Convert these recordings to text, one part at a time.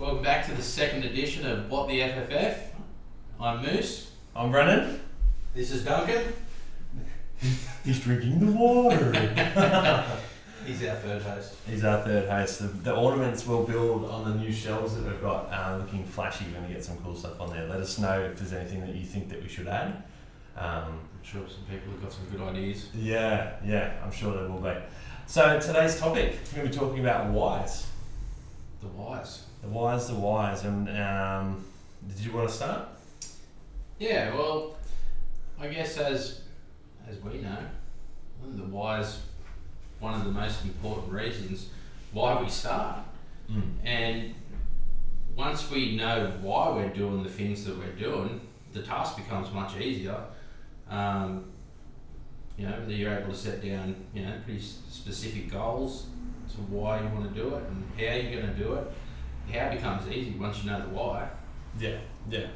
Welcome back to the second edition of WTFFF. I'm Moose. I'm Brennan. This is Duncan. He's drinking the water. He's our third host. He's our third host. The ornaments we'll build on the new shelves that we've got looking flashy when we get some cool stuff on there. Let us know if there's anything that you think that we should add. I'm sure some people have got some good ideas. Yeah, I'm sure there will be. So today's topic, we're going to be talking about whys. The whys. The whys. And did you want to start? Yeah, well, I guess as we know, the whys, one of the most important reasons why we start. And once we know why we're doing the things that we're doing, the task becomes much easier. That you're able to set down, pretty specific goals to why you want to do it and how you're going to do it. How becomes easy once you know the why. Yeah.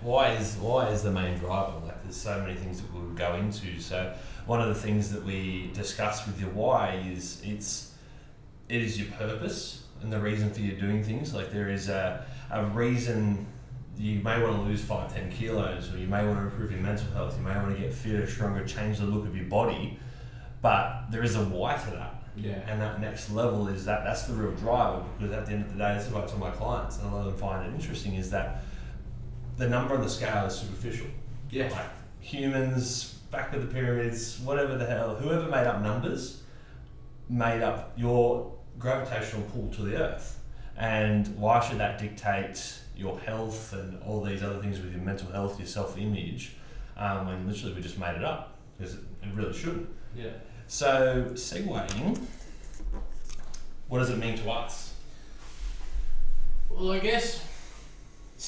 Why is the main driver? Like, there's so many things that we'll go into. So one of the things that we discuss with your why is it is your purpose and the reason for you doing things. Like, there is a reason you may want to lose 5-10 kilos, or you may want to improve your mental health, you may want to get fitter, stronger, change the look of your body, but there is a why to that. Yeah. And that next level is that's the real driver, because at the end of the day, this is what I tell my clients, and a lot of them find it interesting, is that the number on the scale is superficial. Yeah. Like humans, back of the pyramids, whatever the hell, whoever made up numbers made up your gravitational pull to the earth. And why should that dictate your health and all these other things with your mental health, your self-image, when literally we just made it up? Because it really shouldn't. Yeah. So, segueing, what does it mean to us? Well, I guess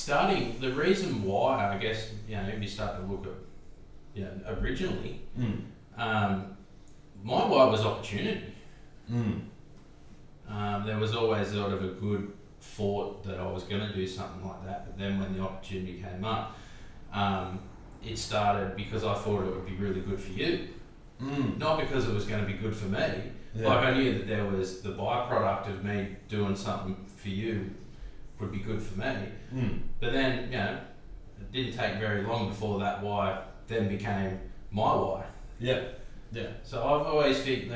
the reason why, if you start to look at, originally, my why was opportunity. There was always sort of a good thought that I was going to do something like that, but then when the opportunity came up, it started because I thought it would be really good for you. Not because it was going to be good for me. Yeah. Like, I knew that there was the byproduct of me doing something for you would be good for me. But then, it didn't take very long before that why then became my why. Yeah. So I've always think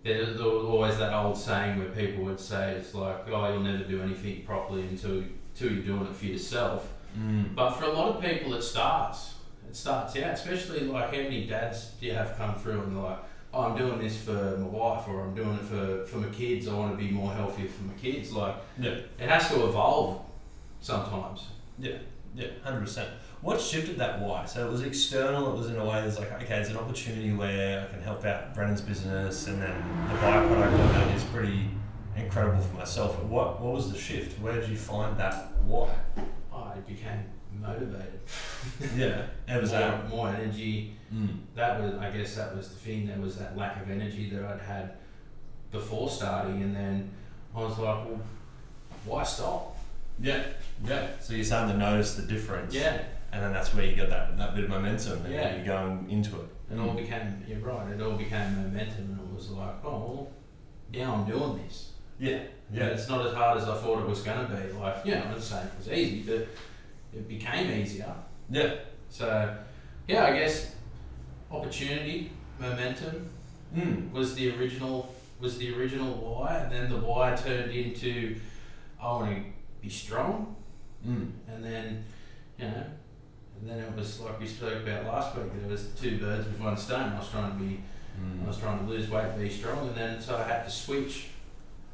there's always that old saying where people would say, it's like, oh, you'll never do anything properly until you're doing it for yourself. But for a lot of people, it starts, especially like, how many dads do you have come through and they're like, oh, I'm doing this for my wife, or I'm doing it for my kids, I want to be more healthier for my kids. Like, it has to evolve sometimes. Yeah, 100%. What shifted that why? So it was external, it was in a way that's like, okay, it's an opportunity where I can help out Brennan's business, and then the byproduct of that is pretty incredible for myself. What was the shift? Where did you find that why? I became motivated. Yeah, it was more energy. That was the thing. There was that lack of energy that I'd had before starting, and then I was like, well, why stop? Yeah. So you're starting to notice the difference. Yeah. And then that's where you got that bit of momentum, and you're going into it. It all became, you're right, it all became momentum, and it was like, oh, well, now I'm doing this. Yeah. It's not as hard as I thought it was going to be. Like, I'm not saying it was easy, but it became easier. Yeah. So, I guess opportunity, momentum was the original why, and then the why turned into, I want to be strong, and then, and then it was like we spoke about last week. There was 2 birds with 1 stone. I was trying to lose weight, be strong, and then so I had to switch.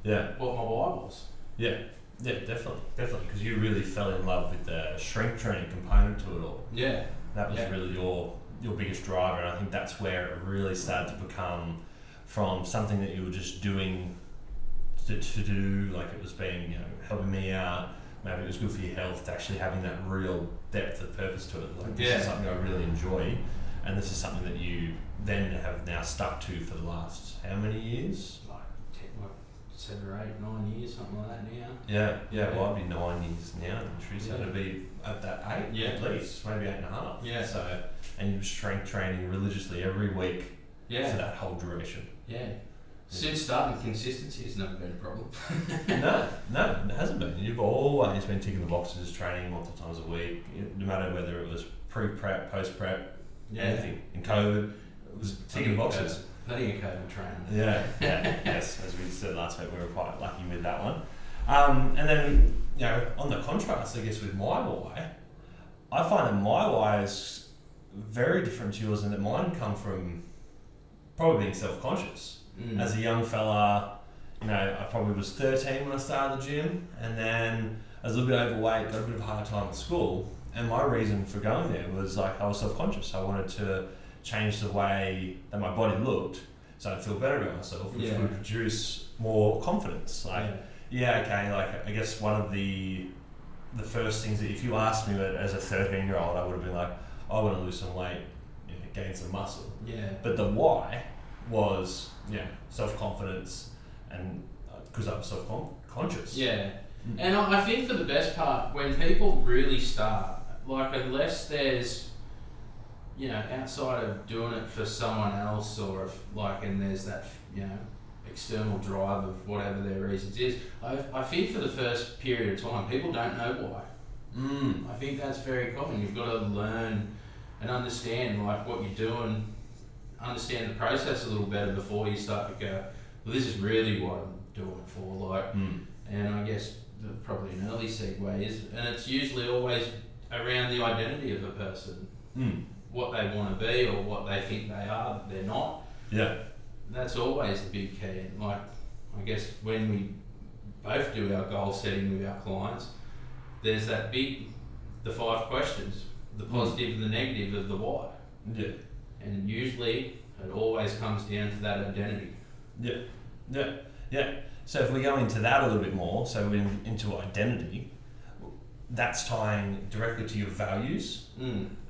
Yeah. What my why was. Yeah, definitely, because you really fell in love with the strength training component to it all. Yeah. That was really your biggest driver, and I think that's where it really started to become from something that you were just doing to do, like it was being, helping me out, maybe it was good for your health, to actually having that real depth of purpose to it. Like, this is something I really enjoy, and this is something that you then have now stuck to for the last how many years? 7 or 8, 9 years, something like that now. Yeah. Well, I'd be 9 years now, so it'd be at that 8 at least, maybe 8.5. Yeah. So, and you were strength training religiously every week for that whole duration. Yeah. Since starting, consistency has never been a problem. No, it hasn't been. he's been ticking the boxes, training multiple times a week, no matter whether it was pre-prep, post-prep, anything. In COVID, it was ticking boxes. Plenty of COVID training. Yeah, yes, as we said last week, we were quite lucky with that one. And then, on the contrast, I guess, with my why, I find that my why is very different to yours, and that mine come from probably being self-conscious. As a young fella, I probably was 13 when I started the gym, and then I was a little bit overweight, got a bit of a hard time at school, and my reason for going there was like I was self-conscious. I wanted to change the way that my body looked so I'd feel better about myself, which would produce more confidence. I guess one of the first things that if you asked me that as a 13-year-old, I would have been like, I want to lose some weight, gain some muscle. Yeah. But the why was self-confidence, and because I was self-conscious. Yeah. And I think for the best part, when people really start, like unless there's, outside of doing it for someone else, or if and there's that, external drive of whatever their reasons is, I think for the first period of time, people don't know why. I think that's very common. You've got to learn and understand what you're doing, understand the process a little better before you start to go, well, this is really what I'm doing it for. And I guess probably an early segue is, and it's usually always around the identity of a person. What they want to be or what they think they are that they're not. Yeah. That's always the big key. And I guess when we both do our goal setting with our clients, there's the 5 questions, the positive and the negative of the why. Yeah. And usually it always comes down to that identity. Yeah. So if we go into that a little bit more, so into identity, that's tying directly to your values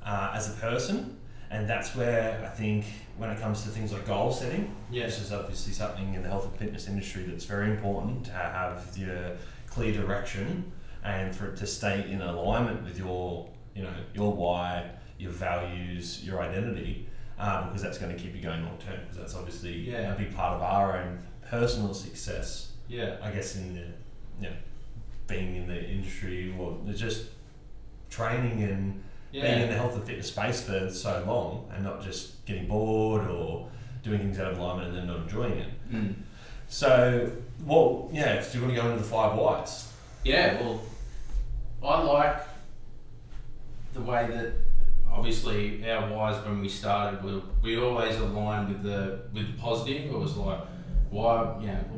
as a person, and that's where I think when it comes to things like goal setting, this is obviously something in the health and fitness industry that's very important to have your clear direction and for it to stay in alignment with your why, your values, your identity, because that's going to keep you going long term, because that's obviously a big part of our own personal success. I guess in the being in the industry, or just training and being in the health and fitness space for so long, and not just getting bored or doing things out of alignment and then not enjoying it. So, do you want to go into the 5 whys? Yeah, well, I like the way that obviously our whys when we started, we always aligned with the positive. It was like, why,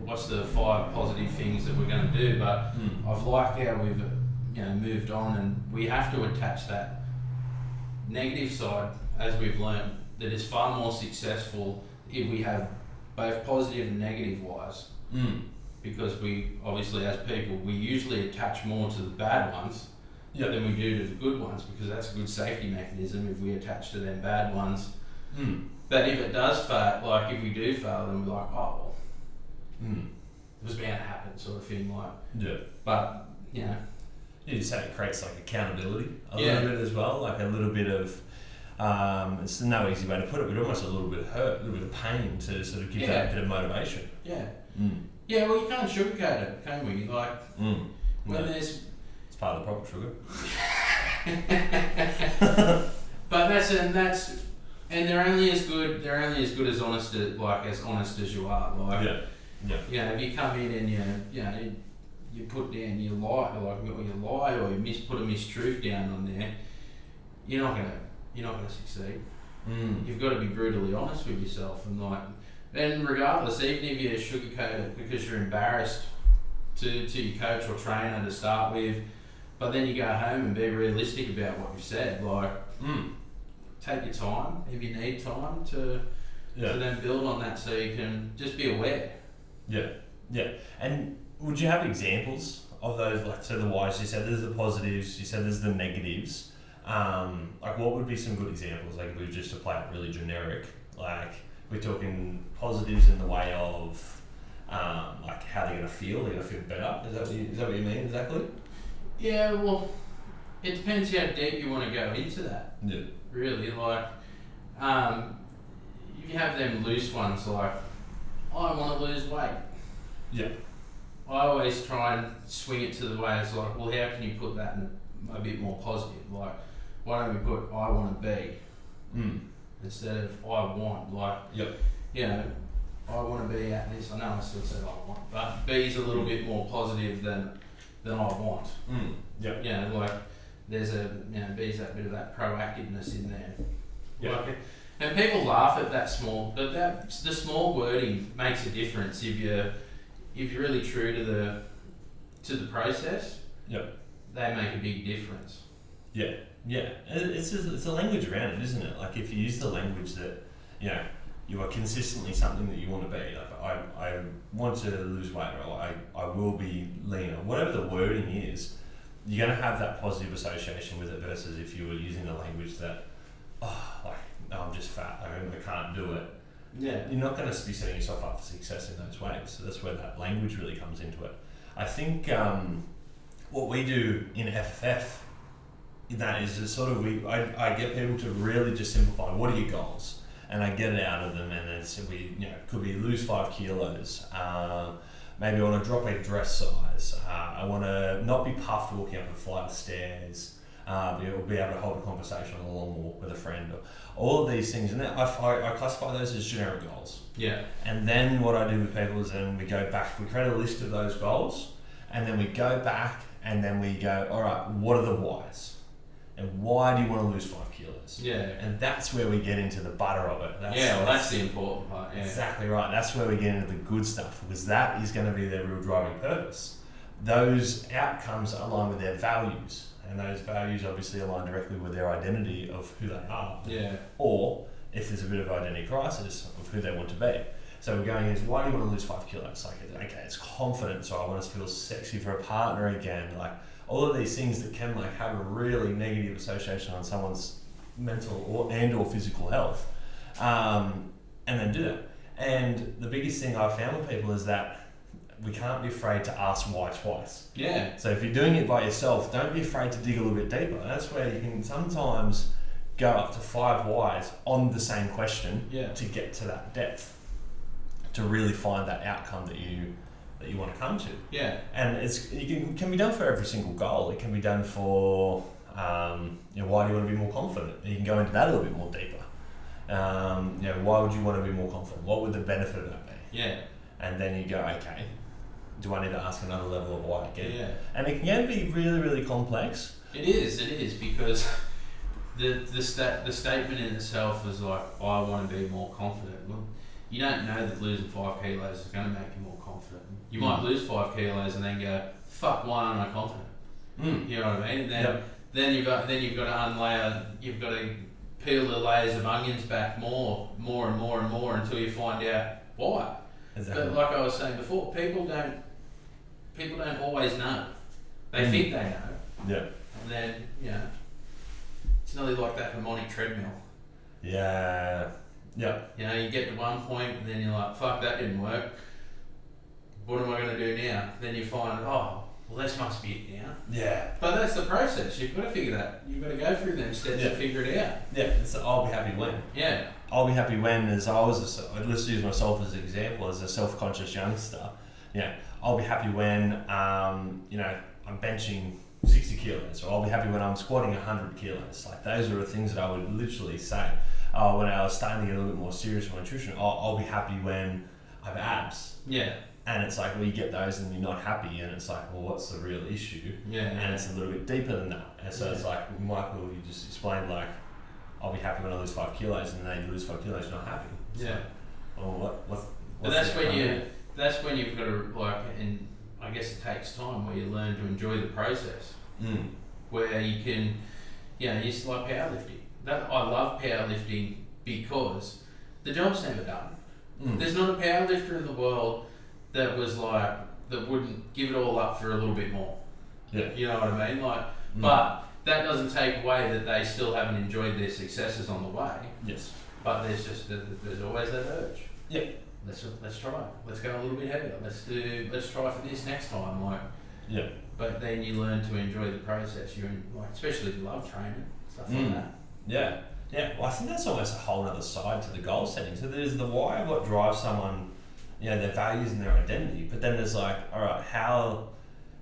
what's the 5 positive things that we're going to do? But I've liked how we've moved on, and we have to attach that negative side, as we've learned, that is far more successful if we have both positive and negative whys. Because we obviously, as people, we usually attach more to the bad ones than we do to the good ones, because that's a good safety mechanism if we attach to them bad ones. But if it does fail, if we do fail, then we're like, oh well, it was bound to happen, sort of thing. But you say it creates accountability a little bit as well, a little bit of it's no easy way to put it, but almost a little bit of hurt, a little bit of pain to sort of give that bit of motivation. Well, you can't sugarcoat it, can we? When there's, it's part of the problem, sugar. But and they're only as good as honest as you are. If you come in and you put down your lie, or you put a mistruth down on there, you're not gonna succeed. You've got to be brutally honest with yourself, and regardless, even if you sugarcoat it because you're embarrassed to your coach or trainer to start with, but then you go home and be realistic about what you've said. Take your time if you need time to then build on that, so you can just be aware. And would you have examples of those, so the whys? You said there's the positives, you said there's the negatives. What would be some good examples? If we just to play it really generic, we're talking positives in the way of how they're going to feel. They're going to feel better. Is that what you mean exactly? Yeah. Well, it depends how deep you want to go into that. Yeah. Really, if you have them loose ones, I want to lose weight. Yeah. I always try and swing it to the way it's like, well, how can you put that in a bit more positive? Like, why don't we put I want to be instead of I want? Like, you know, I want to be at this. I know I still said I want, but B's a little bit more positive than I want. You know, like there's B's that bit of that proactiveness in there. Like, and people laugh at that small, but the small wording makes a difference if you're really true to the process. They make a big difference. It's a language around it, isn't it? Like if you use the language that you are consistently something that you want to be. Like I want to lose weight, or I will be leaner. Whatever the wording is, you're going to have that positive association with it versus if you were using the language that, I'm just fat, I can't do it. You're not going to be setting yourself up for success in those ways. So that's where that language really comes into it. I think what we do in FFF, that is just sort of I get people to really just simplify. What are your goals? And I get it out of them, and then so could be lose 5 kilos. Maybe I want to drop a dress size. I want to not be puffed walking up a flight of stairs. Be able to hold a conversation on a long walk with a friend. All of these things, and then I classify those as generic goals. And then what I do with people is then we go back. We create a list of those goals, and then we go back, and then we go, all right, what are the whys? And why do you want to lose 5 kilos? And that's where we get into the butter of it. That's the important part. Exactly right. That's where we get into the good stuff, because that is going to be their real driving purpose. Those outcomes align with their values, and those values obviously align directly with their identity of who they are. Or if there's a bit of identity crisis of who they want to be. So we're going is, why do you want to lose 5 kilos? Like, okay, it's confidence, or I want to feel sexy for a partner again. Like, all of these things that can have a really negative association on someone's mental or physical health, and then do that. And the biggest thing I've found with people is that we can't be afraid to ask why twice. So if you're doing it by yourself, don't be afraid to dig a little bit deeper. That's where you can sometimes go up to 5 whys on the same question to get to that depth, to really find that outcome that you want to come to. And it can be done for every single goal. It can be done for why do you want to be more confident? You can go into that a little bit more deeper. Why would you want to be more confident? What would the benefit of that be? And then you go, okay, do I need to ask another level of why again? And it can be really, really complex. It is because the statement in itself is like, I want to be more confident. Well, you don't know that losing 5 kilos is going to make you more confident. You might lose 5 kilos and then go, fuck, why aren't I confident? You know what I mean? And then you've got to unlayer. You've got to peel the layers of onions back more and more until you find out why. But like I was saying before, people don't always know. They think they know. And then it's nearly like that harmonic treadmill. You get to one point and then you're like, fuck, that didn't work. What am I going to do now? Then you find, this must be it now. But that's the process. You've got to figure that. You've got to go through them steps to figure it out. It's I'll be happy when. I'll be happy when let's use myself as an example, as a self-conscious youngster. I'll be happy when, I'm benching 60 kilos, or I'll be happy when I'm squatting 100 kilos. Like, those are the things that I would literally say. When I was starting to get a little bit more serious with nutrition, I'll be happy when I have abs. And it's like, well, you get those and you're not happy, and it's like, well, what's the real issue? And it's a little bit deeper than that. And so it's like, Michael, you just explained, like, I'll be happy when I lose 5 kilos, and then you lose 5 kilos, you're not happy. What's but that's when you've got to, and I guess it takes time, where you learn to enjoy the process. Where you can, it's like powerlifting. I love powerlifting because the job's never done. There's not a powerlifter in the world that wouldn't give it all up for a little bit more. You know what I mean? But that doesn't take away that they still haven't enjoyed their successes on the way. But there's always that urge. Let's try. Let's go a little bit heavier. Let's try for this next time. But then you learn to enjoy the process. Especially if you love training, stuff like that. Well, I think that's almost a whole other side to the goal setting. So there's the why, what drives someone their values and their identity. But then there's like, all right, how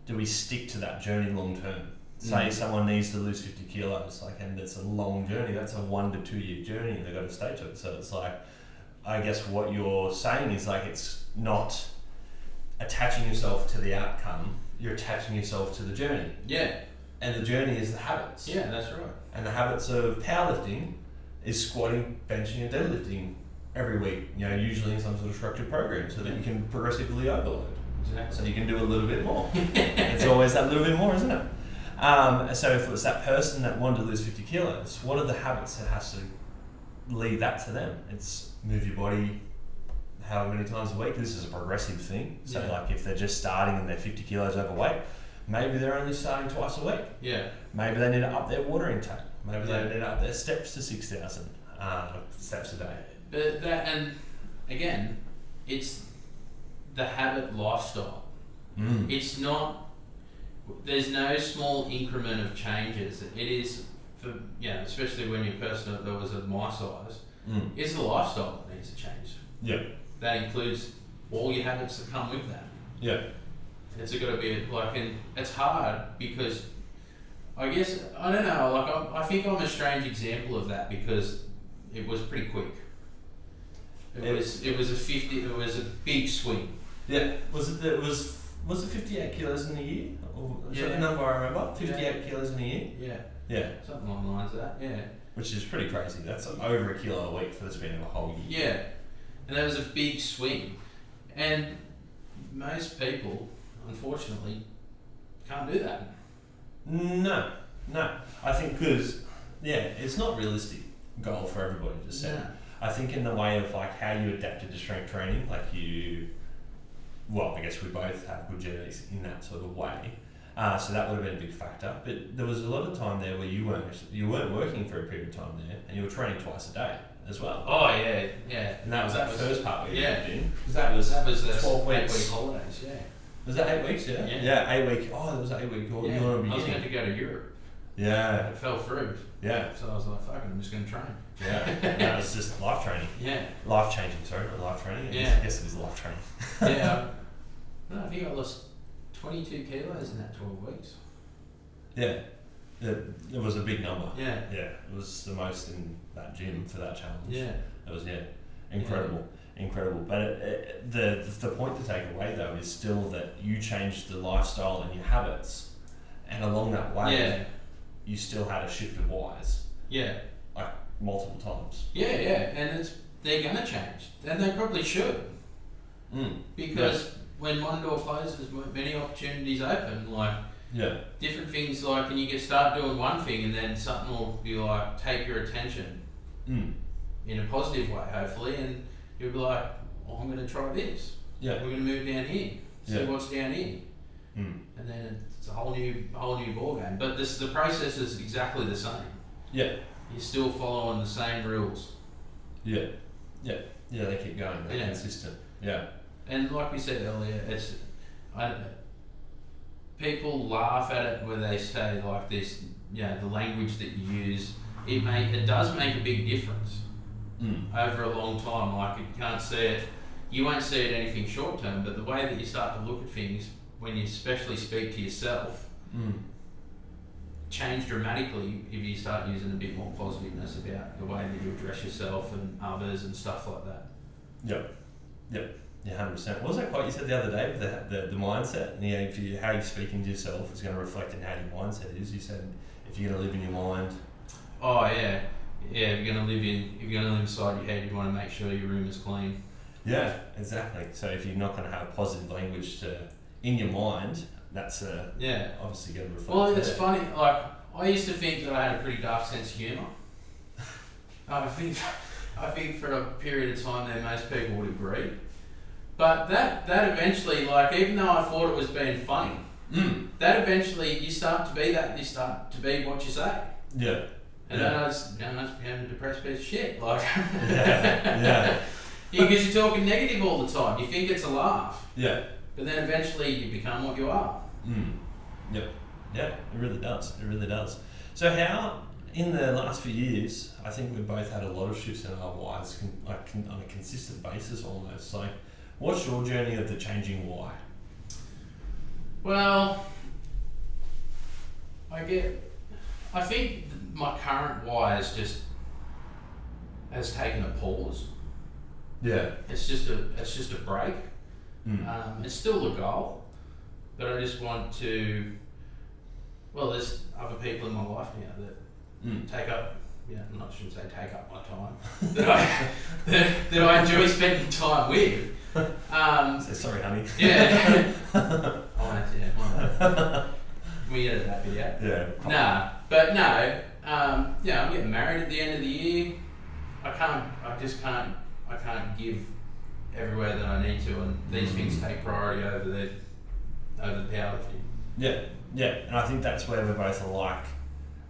do we stick to that journey long term? Say someone needs to lose 50 kilos, like, and it's a long journey. That's a 1 to 2 year journey, and they've got to stay to it. So it's like, I guess what you're saying is like, it's not attaching yourself to the outcome. You're attaching yourself to the journey. Yeah. And the journey is the habits. Yeah, that's right. And the habits of powerlifting is squatting, benching, and deadlifting every week. Usually in some sort of structured program, so that you can progressively overload. Exactly. So you can do a little bit more. It's always that little bit more, isn't it? So if it was that person that wanted to lose 50 kilos, what are the habits that has to lead that to them? It's move your body however many times a week. This is a progressive thing. So like if they're just starting and they're 50 kilos overweight, maybe they're only starting twice a week. Yeah. Maybe they need to up their water intake. Maybe they need to up their steps to 6,000 steps a day. But that, and again, it's the habit lifestyle. It's not, there's no small increment of changes. It is, for especially when you're a person that was of my size, it's the lifestyle that needs to change. Yeah. That includes all your habits that come with that. Yeah. It's got to be like, and it's hard because I guess, I don't know, like I think I'm a strange example of that because it was pretty quick. It was a big swing. Yeah. Was it 58 kilos in a year? Or is that the number I remember? 58 kilos in a year? Yeah. Yeah. Something along the lines of that, yeah. Which is pretty crazy. That's over a kilo a week for the span of a whole year. Yeah. And that was a big swing. And most people, unfortunately, can't do that. No. I think because, it's not realistic goal for everybody to set. No. I think in the way of like how you adapted to strength training, like I guess we both have good genetics in that sort of way. So that would have been a big factor. But there was a lot of time there where you weren't working for a period of time there, and you were training twice a day as well. Oh yeah. And that was that first part where you moved in. Because that was the 12 weeks. 8 week holidays. Yeah. Was that 8 weeks? Yeah. Yeah. 8 week. Oh, there was 8 week. Yeah. I was going to go to Europe. Yeah. It fell through. Yeah. So I was like, fuck it, I'm just going to train. Yeah. That was just life training. Yeah. Life changing. Sorry, not life training. Yeah. I guess it is life training. Yeah. No, I think I lost 22 kilos in that 12 weeks. Yeah. It was a big number. Yeah. Yeah. It was the most in that gym for that challenge. Yeah. It was incredible. Incredible. But the point to take away though is still that you changed the lifestyle and your habits, and along that way, you still had a shift of whys. Yeah. Like multiple times. Yeah, and they're gonna change, and they probably should. Because when one door closes, many opportunities open. Like different things, like, and you can start doing one thing, and then something will be like take your attention in a positive way, hopefully, and you'll be like, oh, I'm going to try this. Yeah. We're going to move down here, see what's down here, and then it's a whole new ball game. But the process is exactly the same. Yeah. You're still following the same rules. Yeah. They keep going. They're consistent. Yeah. And like we said earlier, people laugh at it when they say like this, the language that you use, it does make a big difference over a long time. Like you won't see it anything short term, but the way that you start to look at things when you especially speak to yourself change dramatically if you start using a bit more positiveness about the way that you address yourself and others and stuff like that. Yep. Yeah, 100%. What was that quote you said the other day with the mindset? And how you're speaking to yourself is going to reflect in how your mindset is. You said if you're going to live in your mind. Oh yeah. If you're going to live inside your head, you want to make sure your room is clean. Yeah, exactly. So if you're not going to have positive language in your mind, that's obviously going to reflect. Well, it's funny. Like I used to think that I had a pretty dark sense of humour. I think for a period of time there, most people would agree. But that eventually, like, even though I thought it was being funny, that eventually you start to be that. You start to be what you say. Yeah. And then I was became a depressed piece of shit. Like. Because you're talking negative all the time. You think it's a laugh. Yeah. But then eventually you become what you are. Yep. Yeah, it really does. It really does. So how, in the last few years, I think we've both had a lot of shifts in our lives, on a consistent basis almost. Like, What's your journey of the changing why? Well, I think my current why has taken a pause. Yeah. It's just a break. It's still the goal, but I just want to. Well, there's other people in my life now that take up. Yeah, I shouldn't say take up my time. that I enjoy spending time with. So sorry, honey. Yeah. Can we edit that bit out? Yeah. I'm getting married at the end of the year. I can't give everywhere that I need to, and these things take priority over the powerlifting. Yeah, and I think that's where we're both alike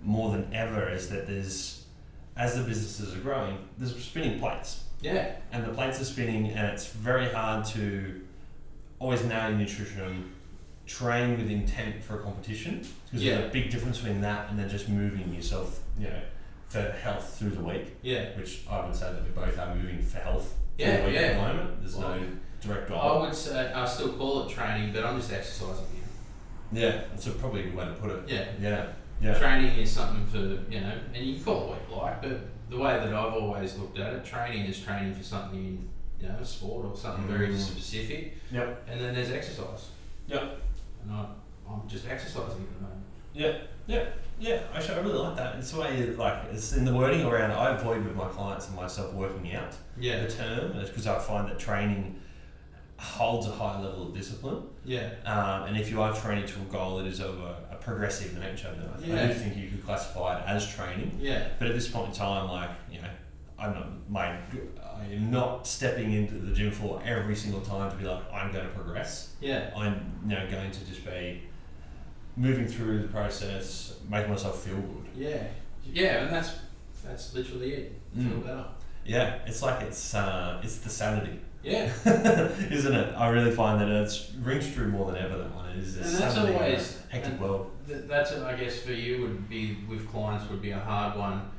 more than ever, is that as the businesses are growing, there's spinning plates. Yeah. And the plates are spinning, and it's very hard to always nail your nutrition, train with intent for a competition, because there's a big difference between that and then just moving yourself, for health through the week. Yeah. Which I would say that we both are moving for health through the week at the moment. There's no direct goal. I would say I still call it training, but I'm just exercising here. Yeah, that's probably a good way to put it. Yeah. Training is something for, and you can call it what you like, but the way that I've always looked at it, training is training for something, a sport or something very specific. Yep. And then there's exercise. Yep. And I'm just exercising at the moment. Yeah. Actually, I really like that. It's the way it's in the wording around. I avoid with my clients and myself working out the term, because I find that training holds a high level of discipline. Yeah. And if you are training to a goal that is of a progressive nature, then I do think you could classify it as training. Yeah. But at this point in time, I'm not stepping into the gym floor every single time to be like, I'm going to progress. Yeah. I'm going to just be moving through the process, making myself feel good. Yeah. Yeah, and that's literally it. Feel better. Yeah, it's the sanity. Yeah. Isn't it? I really find that it rings true more than ever, that one. It is a hectic world. That's, I guess, for you would be, with clients, would be a hard one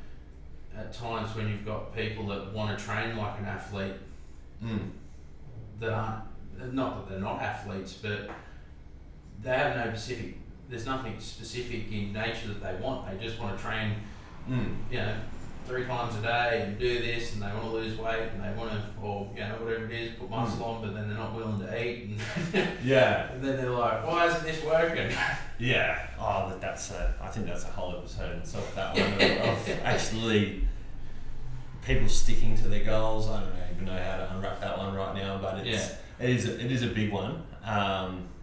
at times when you've got people that want to train like an athlete that aren't, not that they're not athletes, but they have there's nothing specific in nature that they want. They just want to train, 3 times a day and do this, and they want to lose weight, and they want to, or whatever it is, put muscle on, but then they're not willing to eat, and and then they're like, why isn't this working? Yeah. Oh, I think that's a whole episode in itself, that one of actually people sticking to their goals. I don't even know how to unwrap that one right now, but it is a big one.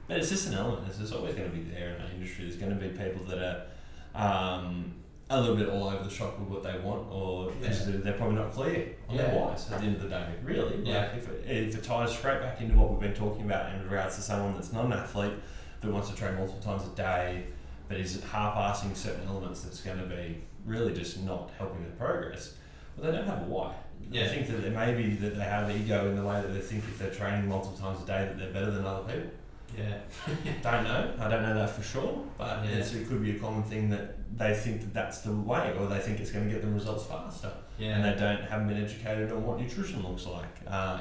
But it's just an element. It's always going to be there in our industry. There's going to be people that are a little bit all over the shop with what they want, or because they're probably not clear on their whys at the end of the day. Really, if it ties straight back into what we've been talking about in regards to someone that's not an athlete that wants to train multiple times a day, but is half-assing certain elements that's going to be really just not helping with progress. Well, they don't have a why. Yeah. I think that it may be that they have ego in the way that they think if they're training multiple times a day that they're better than other people. Yeah. Don't know. I don't know that for sure, but it could be a common thing that they think that that's the way, or they think it's going to get them results faster. Yeah. And they haven't been educated on what nutrition looks like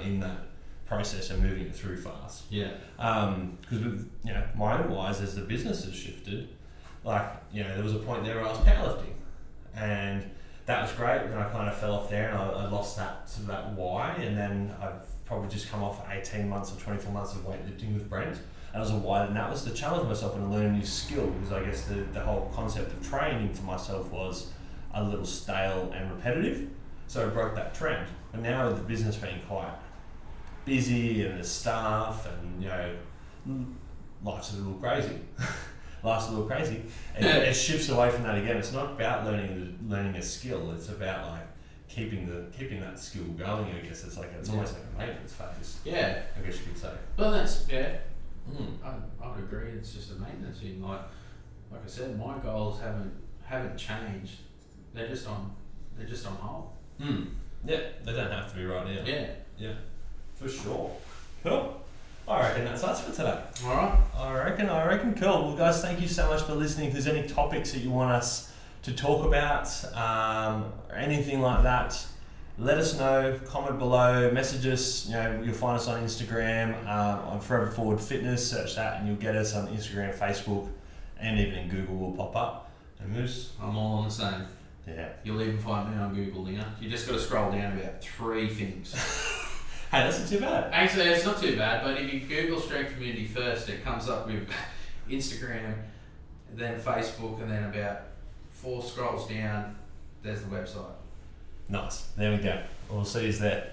in that process and moving it through fast. Yeah. Because with my own whys, as the business has shifted, there was a point there where I was powerlifting, and that was great. And I kind of fell off there, and I lost that why, and then I've probably just come off 18 months or 24 months of weightlifting with Brent. That was a why, and that was to challenge myself and learn a new skill, because I guess the whole concept of training for myself was a little stale and repetitive. So I broke that trend. And now with the business being quite busy and the staff and life's a little crazy. It shifts away from that again. It's not about learning a skill. It's about keeping that skill going. I guess it's almost like a maintenance phase. Yeah, I guess you could say. Well, that's I would agree. It's just a maintenance thing. Like I said, my goals haven't changed. They're just on hold. Yeah, they don't have to be right now. Yeah, for sure. Cool. I reckon that's us for today. Alright. I reckon. Cool. Well, guys, thank you so much for listening. If there's any topics that you want us to talk about, or anything like that, let us know, comment below, message us. You'll find us on Instagram, on Forever Forward Fitness. Search that, and you'll get us on Instagram, Facebook, and even in Google will pop up. And Moose, I'm all on the same. Yeah. You'll even find me on Google, you just got to scroll down about 3 things. Hey, that's not too bad. Actually, it's not too bad, but if you Google Strength Community first, it comes up with Instagram, then Facebook, and then about 4 scrolls down, there's the website. Nice. There we go. We'll see you there.